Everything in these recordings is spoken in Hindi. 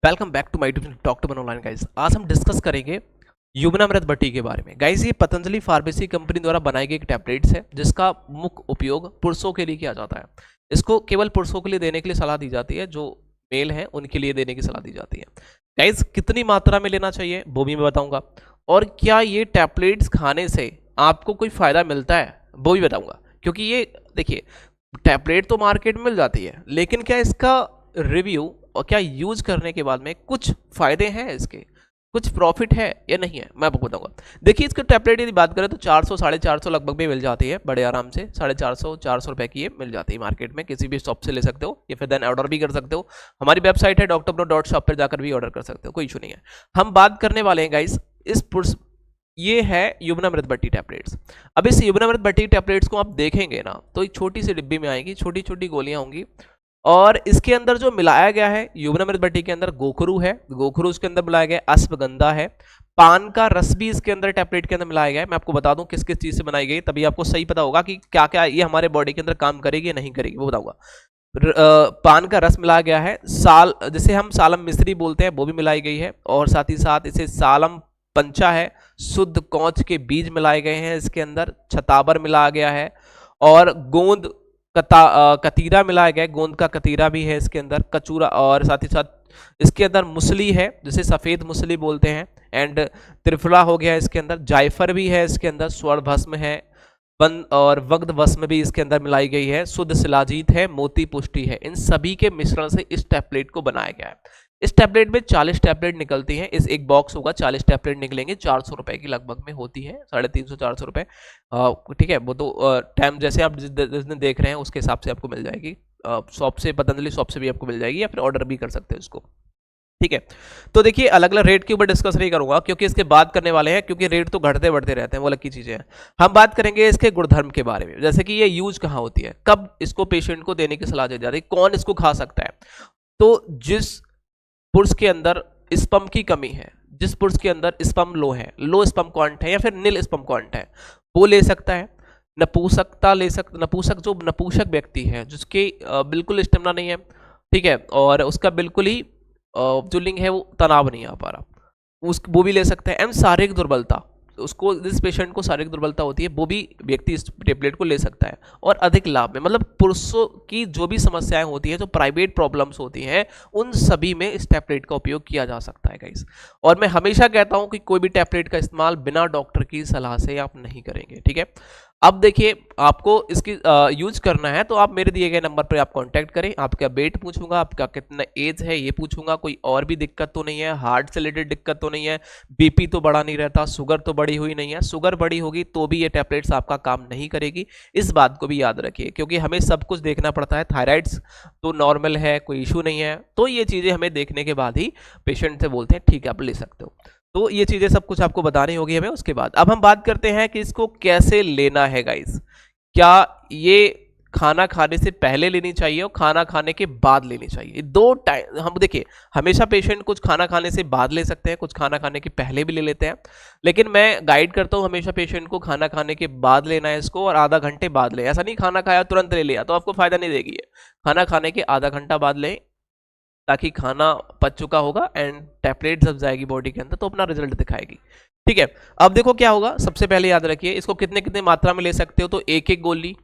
Welcome back to my YouTube talk to one online guys. आज हम डिस्कस करेंगे युवनामृत बट्टी के बारे में। गाइस ये पतंजलि फार्मेसी कंपनी द्वारा बनाई गई एक टैबलेट्स है जिसका मुख्य उपयोग पुरुषों के लिए किया जाता है। इसको केवल पुरुषों के लिए देने के लिए सलाह दी जाती है, जो मेल हैं उनके लिए देने की सलाह दी जाती है। गाइस कितनी मात्रा में लेना चाहिए वो भी मैं बताऊंगा, और क्या ये टैबलेट्स खाने से आपको कोई फायदा मिलता है वो भी बताऊंगा। क्योंकि ये देखिए, टैबलेट तो मार्केट में मिल जाती है, लेकिन क्या इसका रिव्यू और क्या यूज करने के बाद में कुछ फायदे हैं, इसके कुछ प्रॉफिट है या नहीं है, मैं आपको बताऊंगा। देखिए इसके टैबलेट यदि बात करें तो 400 450 लगभग में मिल जाती है, बड़े आराम से 450 400 रुपए की ये मिल जाती है मार्केट में। किसी भी शॉप से ले सकते हो या फिर देन ऑर्डर भी कर सकते हो। हमारी वेबसाइट है drpro.shop पर जाकर भी ऑर्डर कर सकते हो, कोई इशू नहीं है। हम बात करने वाले हैं गाइस इस ये है युवनामृत बट्टी टैबलेट्स। अब इस युवनामृत बट्टी टैबलेट्स को आप देखेंगे ना तो एक छोटी सी डिब्बी में आएगी, छोटी छोटी गोलियां होंगी, और इसके अंदर जो मिलाया गया है युवनामृत बट्टी के अंदर गोखरू है, गोखरू इसके अंदर मिलाया गया, अश्वगंधा है, पान का रस भी इसके अंदर टैबलेट के अंदर मिलाया गया है। मैं आपको बता दूं किस किस चीज से बनाई गई, तभी आपको सही पता होगा कि क्या क्या ये हमारे बॉडी के अंदर काम करेगी या नहीं करेगी, वो बताऊंगा। पान का रस मिलाया गया है, साल जिसे हम सालम मिश्री बोलते हैं वो भी मिलाई गई है, और साथ ही साथ इसे सालम पंचा है, शुद्ध कौच के बीज मिलाए गए हैं इसके अंदर, छताबर मिलाया गया है, और गोंद कतीरा मिलाया गया है, गोंद का कतीरा भी है इसके अंदर, कचूरा, और साथ ही साथ इसके अंदर मुसली है जिसे सफेद मुसली बोलते हैं, एंड त्रिफला हो गया इसके अंदर, जायफर भी है इसके अंदर, स्वर्ण भस्म है, बन और वग्ध भस्म भी इसके अंदर मिलाई गई है, शुद्ध शिलाजीत है, मोती पुष्टि है। इन सभी के मिश्रण से इस टैबलेट को बनाया गया है। इस टैबलेट में 40 टैबलेट निकलती हैं, इस एक बॉक्स होगा 40 टैबलेट निकलेंगे, 400 रुपए की लगभग में होती है, 350 400 रुपए। ठीक है, वो तो टाइम जैसे आप जिस दिन देख रहे हैं उसके हिसाब से आपको मिल जाएगी, शॉप से, पतंजलि शॉप से भी आपको मिल जाएगी, या फिर ऑर्डर भी कर सकते हैं इसको। ठीक है, तो देखिए अलग अलग रेट के ऊपर डिस्कस नहीं करूंगा क्योंकि इसके बात करने वाले हैं, क्योंकि रेट तो घटते बढ़ते रहते हैं, वो अलग की चीजें हैं। हम बात करेंगे इसके गुणधर्म के बारे में, जैसे कि ये यूज कहाँ होती है, कब इसको पेशेंट को देने की सलाह दी जाती है, कौन इसको खा सकता है। तो जिस पुरुष के अंदर स्पर्म की कमी है, जिस पुरुष के अंदर स्पर्म लो है, लो स्पर्म काउंट है या फिर नील स्पर्म काउंट है, वो ले सकता है। नपुंसकता ले सकता, नपुंसक जो नपुंसक व्यक्ति है जिसके बिल्कुल स्टेमिना नहीं है, ठीक है, और उसका बिल्कुल ही जो लिंग है वो तनाव नहीं आ पा रहा, वो भी ले सकता है। एंड शारीरिक दुर्बलता, उसको जिस पेशेंट को शारीरिक दुर्बलता होती है वो भी व्यक्ति इस टेबलेट को ले सकता है, और अधिक लाभ में, मतलब पुरुषों की जो भी समस्याएं होती हैं, जो प्राइवेट प्रॉब्लम्स होती हैं, उन सभी में इस टैबलेट का उपयोग किया जा सकता है गाइस। और मैं हमेशा कहता हूं कि कोई भी टैबलेट का इस्तेमाल बिना डॉक्टर की सलाह से आप नहीं करेंगे, ठीक है। अब देखिए आपको इसकी यूज करना है तो आप मेरे दिए गए नंबर पर आप कांटेक्ट करें, आपका वेट पूछूंगा, आपका कितना एज है ये पूछूंगा, कोई और भी दिक्कत तो नहीं है, हार्ट से रिलेटेड दिक्कत तो नहीं है, बीपी तो बढ़ा नहीं रहता, शुगर तो बढ़ी हुई नहीं है। शुगर बढ़ी होगी तो भी ये टैबलेट्स आपका काम नहीं करेगी, इस बात को भी याद रखिए, क्योंकि हमें सब कुछ देखना पड़ता है। थायराइड्स तो नॉर्मल है, कोई इशू नहीं है, तो ये चीजें हमें देखने के बाद ही पेशेंट से बोलते हैं ठीक है आप ले सकते हो। तो ये चीजें सब कुछ आपको बतानी होगी हमें। उसके बाद अब हम बात करते हैं कि इसको कैसे लेना है गाइस। क्या ये खाना खाने से पहले लेनी चाहिए और खाना खाने के बाद लेनी चाहिए, दो टाइम। हम देखिए हमेशा पेशेंट कुछ खाना खाने से बाद ले सकते हैं, कुछ खाना खाने के पहले भी ले लेते हैं, लेकिन मैं गाइड करता हूं हमेशा पेशेंट को खाना खाने के बाद लेना है इसको, और आधा घंटे बाद ले। ऐसा नहीं खाना खाया तुरंत ले लिया तो आपको फायदा नहीं देगी ये, खाना खाने के आधा घंटा बाद लें, ताकि खाना पच चुका होगा एंड टैबलेट जब जाएगी बॉडी के अंदर तो अपना रिजल्ट दिखाएगी। ठीक है, अब देखो क्या होगा, सबसे पहले याद रखिए इसको कितने कितने मात्रा में ले सकते हो, तो एक एक गोली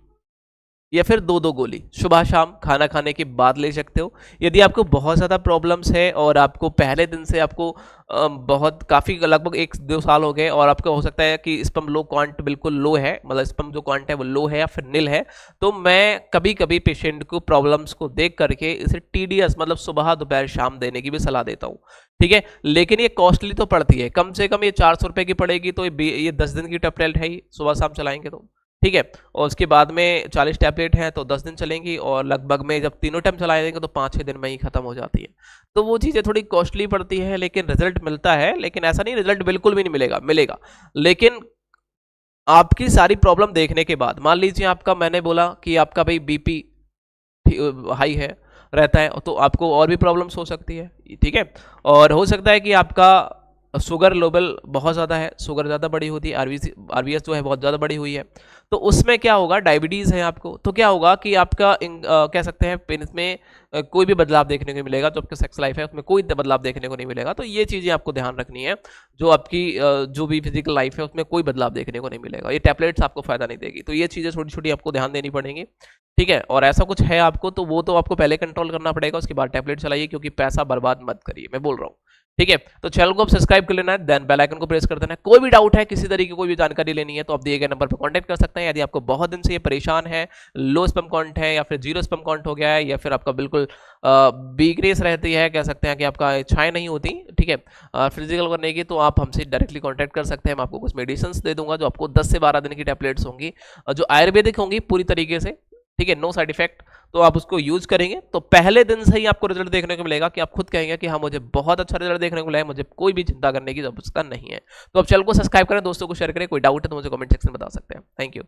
या फिर दो दो गोली सुबह शाम खाना खाने के बाद ले सकते हो। यदि आपको बहुत ज़्यादा प्रॉब्लम्स है और आपको पहले दिन से आपको बहुत काफ़ी लगभग 1-2 साल हो गए, और आपको हो सकता है कि स्पर्म लो क्वांट बिल्कुल लो है, मतलब स्पर्म जो क्वांट है वो लो है या फिर नील है, तो मैं कभी कभी पेशेंट को प्रॉब्लम्स को देख करके इसे TDS मतलब सुबह दोपहर शाम देने की भी सलाह देता हूँ। ठीक है, लेकिन ये कॉस्टली तो पड़ती है, कम से कम ये 400 रुपये की पड़ेगी, तो ये 10 दिन की टैबलेट है, सुबह शाम चलाएंगे तो ठीक है। और उसके बाद में 40 टैबलेट हैं तो 10 दिन चलेंगी, और लगभग में जब तीनों टाइम चलाएंगे तो 5-6 दिन में ही खत्म हो जाती है। तो वो चीज़ें थोड़ी कॉस्टली पड़ती है, लेकिन रिजल्ट मिलता है। लेकिन ऐसा नहीं रिजल्ट बिल्कुल भी नहीं मिलेगा, मिलेगा, लेकिन आपकी सारी प्रॉब्लम देखने के बाद। मान लीजिए आपका, मैंने बोला कि आपका भाई BP हाई है रहता है, तो आपको और भी प्रॉब्लम्स हो सकती है, ठीक है। और हो सकता है कि आपका शुगर लेवल बहुत ज़्यादा है, शुगर ज़्यादा बड़ी होती है, आरबीएस जो है बहुत ज़्यादा बड़ी हुई है, तो उसमें क्या होगा, डायबिटीज़ है आपको, तो क्या होगा कि आपका कह सकते हैं पेनिस में कोई भी बदलाव देखने को नहीं मिलेगा, जो आपका सेक्स लाइफ है उसमें कोई बदलाव देखने को नहीं मिलेगा। तो ये चीज़ें आपको ध्यान रखनी है, जो आपकी जो भी फिजिकल लाइफ है उसमें कोई बदलाव देखने को नहीं मिलेगा, ये टैबलेट्स आपको फायदा नहीं देगी। तो ये चीज़ें छोटी छोटी आपको ध्यान देनी पड़ेंगी, ठीक है। और ऐसा कुछ है आपको तो वो तो आपको पहले कंट्रोल करना पड़ेगा, उसके बाद टैबलेट चलाइए, क्योंकि पैसा बर्बाद मत करिए, मैं बोल रहा हूँ, ठीक है। तो चैनल को आप सब्सक्राइब कर लेना है, देन बेल आइकन को प्रेस कर देना है। कोई भी डाउट है, किसी तरीके की कोई भी जानकारी लेनी है, तो आप दिए गए नंबर पर कांटेक्ट कर सकते हैं। यदि आपको बहुत दिन से ये परेशान है, लो स्पर्म काउंट है या फिर जीरो स्पर्म काउंट हो गया है, या फिर आपका बिल्कुल वीकनेस रहती है, कह सकते हैं कि आपका इच्छाएं नहीं होती, ठीक है, फिजिकल करने की, तो आप हमसे डायरेक्टली कॉन्टैक्ट कर सकते हैं। मैं आपको कुछ मेडिसिन दे दूंगा जो आपको 10 से 12 दिन की टैबलेट्स होंगी, जो आयुर्वेदिक होंगी पूरी तरीके से, ठीक है, नो साइड इफेक्ट। तो आप उसको यूज करेंगे तो पहले दिन से ही आपको रिजल्ट देखने को मिलेगा, कि आप खुद कहेंगे कि हाँ मुझे बहुत अच्छा रिजल्ट देखने को मिला है, मुझे कोई भी चिंता करने की आवश्यकता नहीं है। तो आप चैनल को सब्सक्राइब करें, दोस्तों को शेयर करें। कोई डाउट है तो मुझे कमेंट सेक्शन में बता सकते हैं। Thank you.